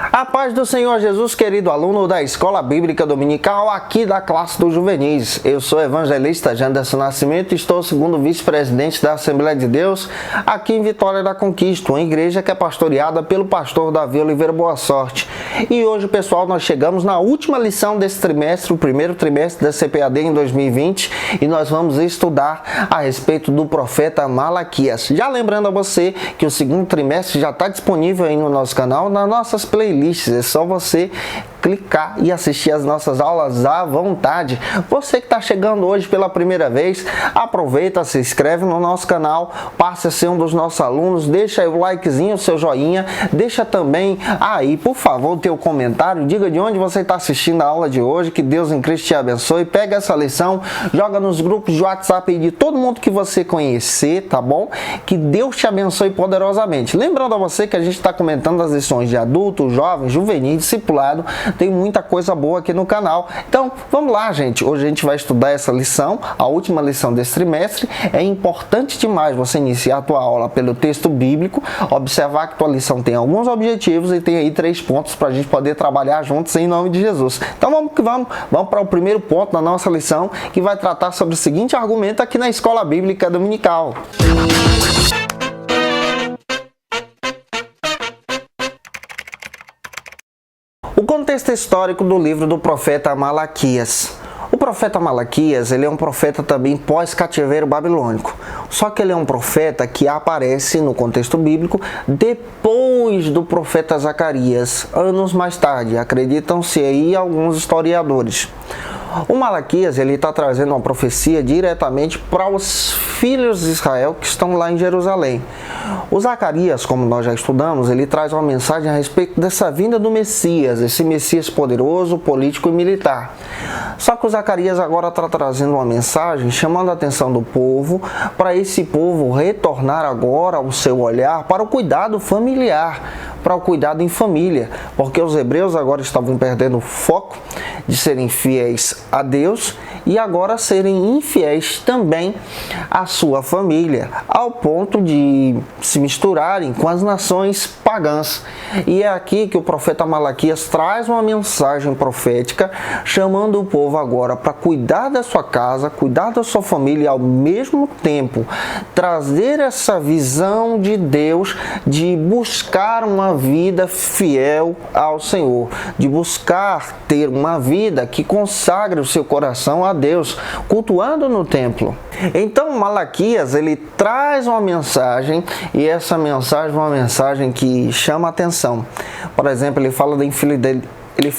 A paz do Senhor Jesus, querido aluno da Escola Bíblica Dominical, aqui da classe dos juvenis. Eu sou o evangelista Janderson Nascimento e estou segundo vice-presidente da Assembleia de Deus, aqui em Vitória da Conquista, uma igreja que é pastoreada pelo pastor Davi Oliveira Boa Sorte. E hoje, pessoal, nós chegamos na última lição desse trimestre, o primeiro trimestre da CPAD em 2020, e nós vamos estudar a respeito do profeta Malaquias. Já lembrando a você que o segundo trimestre já está disponível aí no nosso canal, nas nossas playlists. É só você clicar e assistir as nossas aulas à vontade. Você que está chegando hoje pela primeira vez, aproveita, se inscreve no nosso canal, passe a ser um dos nossos alunos, deixa aí o likezinho, o seu joinha, deixa também aí, por favor, o teu comentário, diga de onde você está assistindo a aula de hoje, que Deus em Cristo te abençoe, pega essa lição, joga nos grupos de WhatsApp de todo mundo que você conhecer, tá bom? Que Deus te abençoe poderosamente. Lembrando a você que a gente está comentando as lições de adulto, jovem, juvenil, discipulado, tem muita coisa boa aqui no canal. Então, vamos lá, gente. Hoje a gente vai estudar essa lição, a última lição desse trimestre. É importante demais você iniciar a tua aula pelo texto bíblico, observar que tua lição tem alguns objetivos e tem aí 3 pontos para a gente poder trabalhar juntos em nome de Jesus. Então, vamos que vamos. Vamos para o primeiro ponto da nossa lição, que vai tratar sobre o seguinte argumento aqui na Escola Bíblica Dominical. O contexto histórico do livro do profeta Malaquias. O profeta Malaquias, ele é um profeta também pós-cativeiro babilônico. Só que ele é um profeta que aparece no contexto bíblico depois do profeta Zacarias, anos mais tarde, acreditam-se aí alguns historiadores. O Malaquias, ele está trazendo uma profecia diretamente para os filhos de Israel que estão lá em Jerusalém. O Zacarias, como nós já estudamos, ele traz uma mensagem a respeito dessa vinda do Messias, esse Messias poderoso, político e militar. Só que o Zacarias agora está trazendo uma mensagem chamando a atenção do povo, para esse povo retornar agora o seu olhar para o cuidado familiar, para o cuidado em família, porque os hebreus agora estavam perdendo o foco de serem fiéis a Deus e agora serem infiéis também à sua família, ao ponto de se misturarem com as nações pagãs. E é aqui que o profeta Malaquias traz uma mensagem profética, chamando o povo agora para cuidar da sua casa, cuidar da sua família e ao mesmo tempo trazer essa visão de Deus, de buscar uma vida fiel ao Senhor, de buscar ter uma vida que consagre o seu coração a Deus, cultuando no templo. Então Malaquias, ele traz uma mensagem, e essa mensagem é uma mensagem que chama a atenção. Por exemplo, ele fala da infidelidade. Ele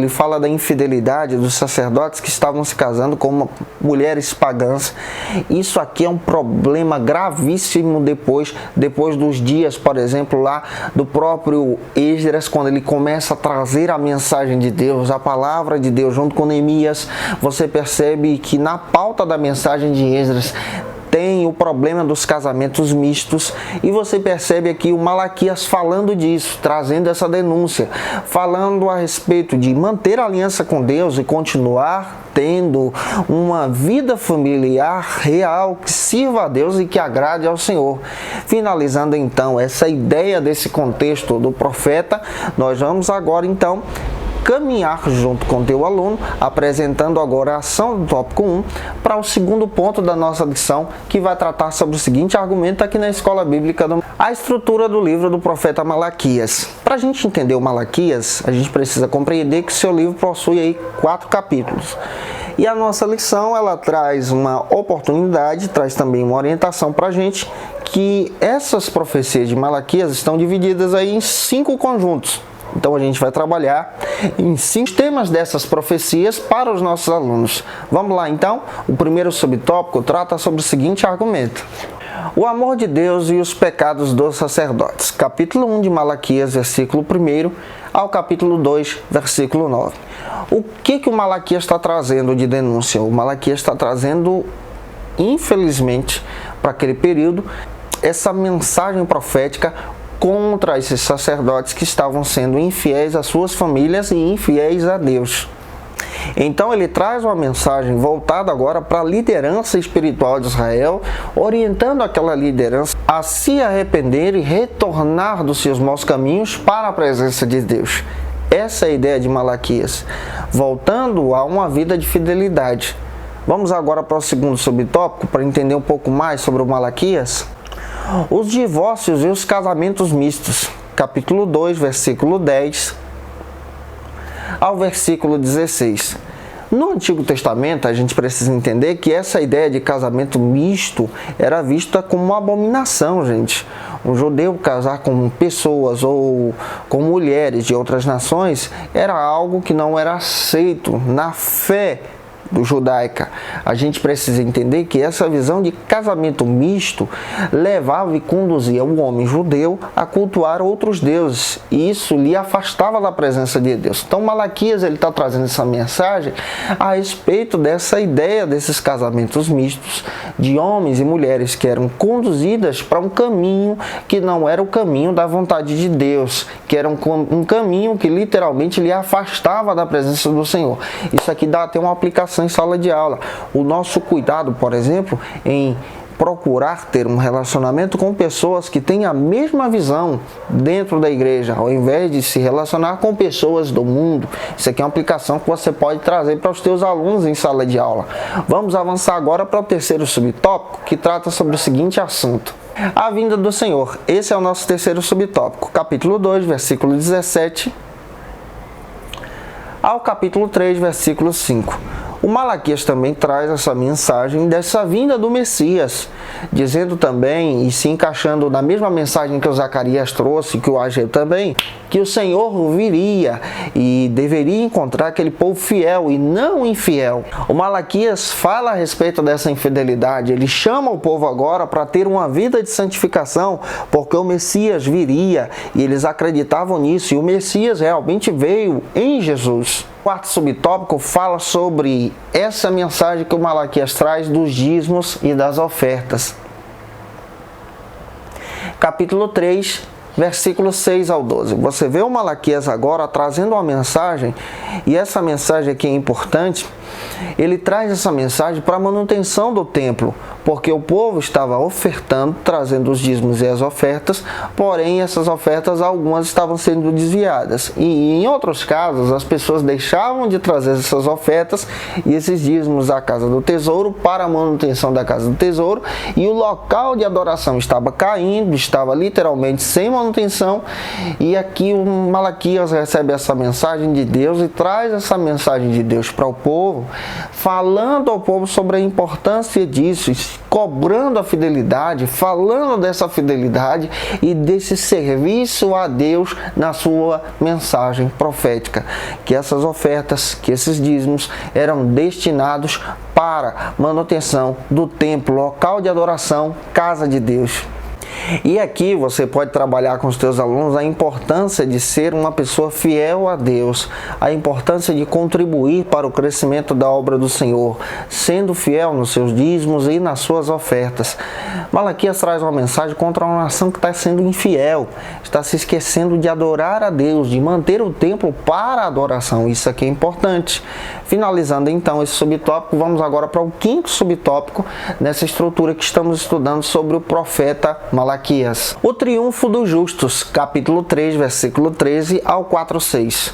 fala da infidelidade dos sacerdotes que estavam se casando com mulheres pagãs. Isso aqui é um problema gravíssimo depois dos dias, por exemplo, lá do próprio Esdras, quando ele começa a trazer a mensagem de Deus, a palavra de Deus, junto com Neemias. Você percebe que na pauta da mensagem de Esdras tem o problema dos casamentos mistos, e você percebe aqui o Malaquias falando disso, trazendo essa denúncia, falando a respeito de manter a aliança com Deus e continuar tendo uma vida familiar real que sirva a Deus e que agrade ao Senhor. Finalizando então essa ideia desse contexto do profeta, nós vamos agora então caminhar junto com o teu aluno, apresentando agora a ação do tópico 1 para o segundo ponto da nossa lição, que vai tratar sobre o seguinte argumento aqui na Escola Bíblica, a estrutura do livro do profeta Malaquias. Para a gente entender o Malaquias, a gente precisa compreender que seu livro possui aí 4 capítulos. E a nossa lição, ela traz uma oportunidade, traz também uma orientação para a gente, que essas profecias de Malaquias estão divididas aí em 5 conjuntos. Então a gente vai trabalhar em 5 temas dessas profecias para os nossos alunos. Vamos lá então? O primeiro subtópico trata sobre o seguinte argumento: o amor de Deus e os pecados dos sacerdotes. Capítulo 1 de Malaquias, versículo 1 ao capítulo 2, versículo 9. O que o Malaquias está trazendo de denúncia? O Malaquias está trazendo, infelizmente, para aquele período, essa mensagem profética contra esses sacerdotes que estavam sendo infiéis às suas famílias e infiéis a Deus. Então ele traz uma mensagem voltada agora para a liderança espiritual de Israel, orientando aquela liderança a se arrepender e retornar dos seus maus caminhos para a presença de Deus. Essa é a ideia de Malaquias, voltando a uma vida de fidelidade. Vamos agora para o segundo subtópico, para entender um pouco mais sobre o Malaquias. Os divórcios e os casamentos mistos. Capítulo 2, versículo 10 ao versículo 16. No Antigo Testamento, a gente precisa entender que essa ideia de casamento misto era vista como uma abominação, gente. Um judeu casar com pessoas ou com mulheres de outras nações era algo que não era aceito na fé judaica. A gente precisa entender que essa visão de casamento misto levava e conduzia o homem judeu a cultuar outros deuses, e isso lhe afastava da presença de Deus. Então Malaquias está trazendo essa mensagem a respeito dessa ideia desses casamentos mistos de homens e mulheres que eram conduzidas para um caminho que não era o caminho da vontade de Deus, que era um caminho que literalmente lhe afastava da presença do Senhor. Isso aqui dá até uma aplicação em sala de aula. O nosso cuidado, por exemplo, em procurar ter um relacionamento com pessoas que têm a mesma visão dentro da igreja, ao invés de se relacionar com pessoas do mundo. Isso aqui é uma aplicação que você pode trazer para os teus alunos em sala de aula. Vamos avançar agora para o terceiro subtópico, que trata sobre o seguinte assunto: a vinda do Senhor. Esse é o nosso terceiro subtópico, capítulo 2, versículo 17 ao capítulo 3, versículo 5. O Malaquias também traz essa mensagem dessa vinda do Messias, dizendo também, e se encaixando na mesma mensagem que o Zacarias trouxe, que o Ageu também, que o Senhor viria e deveria encontrar aquele povo fiel e não infiel. O Malaquias fala a respeito dessa infidelidade, ele chama o povo agora para ter uma vida de santificação, porque o Messias viria e eles acreditavam nisso, e o Messias realmente veio em Jesus. O quarto subtópico fala sobre essa mensagem que o Malaquias traz dos dízimos e das ofertas. Capítulo 3, versículos 6 ao 12. Você vê o Malaquias agora trazendo uma mensagem, e essa mensagem aqui é importante. Ele traz essa mensagem para a manutenção do templo, porque o povo estava ofertando, trazendo os dízimos e as ofertas, porém essas ofertas, algumas estavam sendo desviadas. E em outros casos, as pessoas deixavam de trazer essas ofertas e esses dízimos à casa do tesouro para a manutenção da casa do tesouro, e o local de adoração estava caindo, estava literalmente sem manutenção. E aqui o Malaquias recebe essa mensagem de Deus e traz essa mensagem de Deus para o povo, falando ao povo sobre a importância disso, cobrando a fidelidade, falando dessa fidelidade e desse serviço a Deus na sua mensagem profética, que essas ofertas, que esses dízimos eram destinados para manutenção do templo, local de adoração, casa de Deus. E aqui você pode trabalhar com os teus alunos a importância de ser uma pessoa fiel a Deus, a importância de contribuir para o crescimento da obra do Senhor, sendo fiel nos seus dízimos e nas suas ofertas. Malaquias traz uma mensagem contra uma nação que está sendo infiel, está se esquecendo de adorar a Deus, de manter o templo para a adoração. Isso aqui é importante. Finalizando então esse subtópico, vamos agora para o quinto subtópico nessa estrutura que estamos estudando sobre o profeta Malaquias. O triunfo dos justos, capítulo 3, versículo 13 ao 4:6.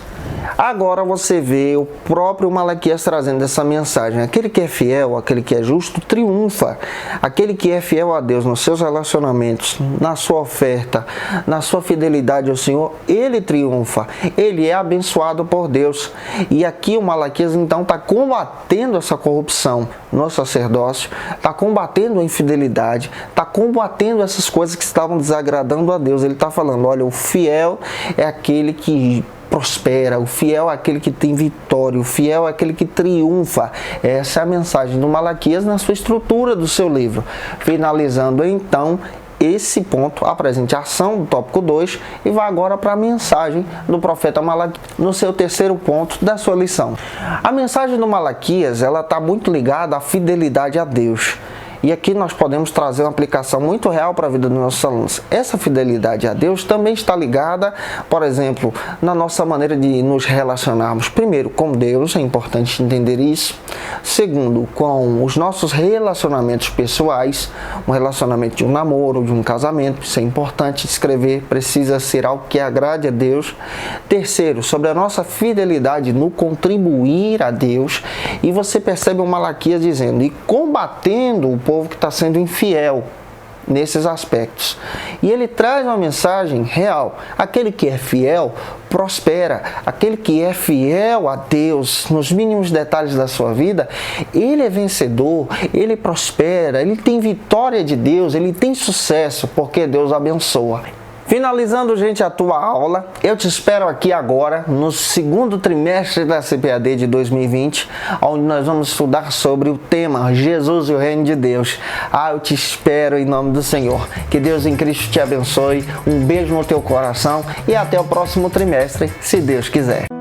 Agora você vê o próprio Malaquias trazendo essa mensagem. Aquele que é fiel, aquele que é justo, triunfa. Aquele que é fiel a Deus nos seus relacionamentos, na sua oferta, na sua fidelidade ao Senhor, ele triunfa. Ele é abençoado por Deus. E aqui o Malaquias então está combatendo essa corrupção no sacerdócio, está combatendo a infidelidade, está combatendo essas coisas que estavam desagradando a Deus. Ele está falando, olha, o fiel é aquele que prospera, o fiel é aquele que tem vitória, o fiel é aquele que triunfa. Essa é a mensagem do Malaquias na sua estrutura do seu livro. Finalizando então esse ponto, apresente a ação do tópico 2 e vá agora para a mensagem do profeta Malaquias no seu terceiro ponto da sua lição. A mensagem do Malaquias, ela está muito ligada à fidelidade a Deus. E aqui nós podemos trazer uma aplicação muito real para a vida dos nossos alunos. Essa fidelidade a Deus também está ligada, por exemplo, na nossa maneira de nos relacionarmos. Primeiro, com Deus, é importante entender isso. Segundo, com os nossos relacionamentos pessoais, um relacionamento de um namoro, de um casamento, isso é importante escrever, precisa ser algo que agrade a Deus. Terceiro, sobre a nossa fidelidade no contribuir a Deus. E você percebe o Malaquias dizendo, e combatendo o povo que está sendo infiel nesses aspectos. E ele traz uma mensagem real. Aquele que é fiel prospera. Aquele que é fiel a Deus nos mínimos detalhes da sua vida, ele é vencedor, ele prospera, ele tem vitória de Deus, ele tem sucesso, porque Deus abençoa. Finalizando, gente, a tua aula, eu te espero aqui agora no segundo trimestre da CPAD de 2020, onde nós vamos estudar sobre o tema Jesus e o Reino de Deus. Eu te espero em nome do Senhor. Que Deus em Cristo te abençoe, um beijo no teu coração e até o próximo trimestre, se Deus quiser.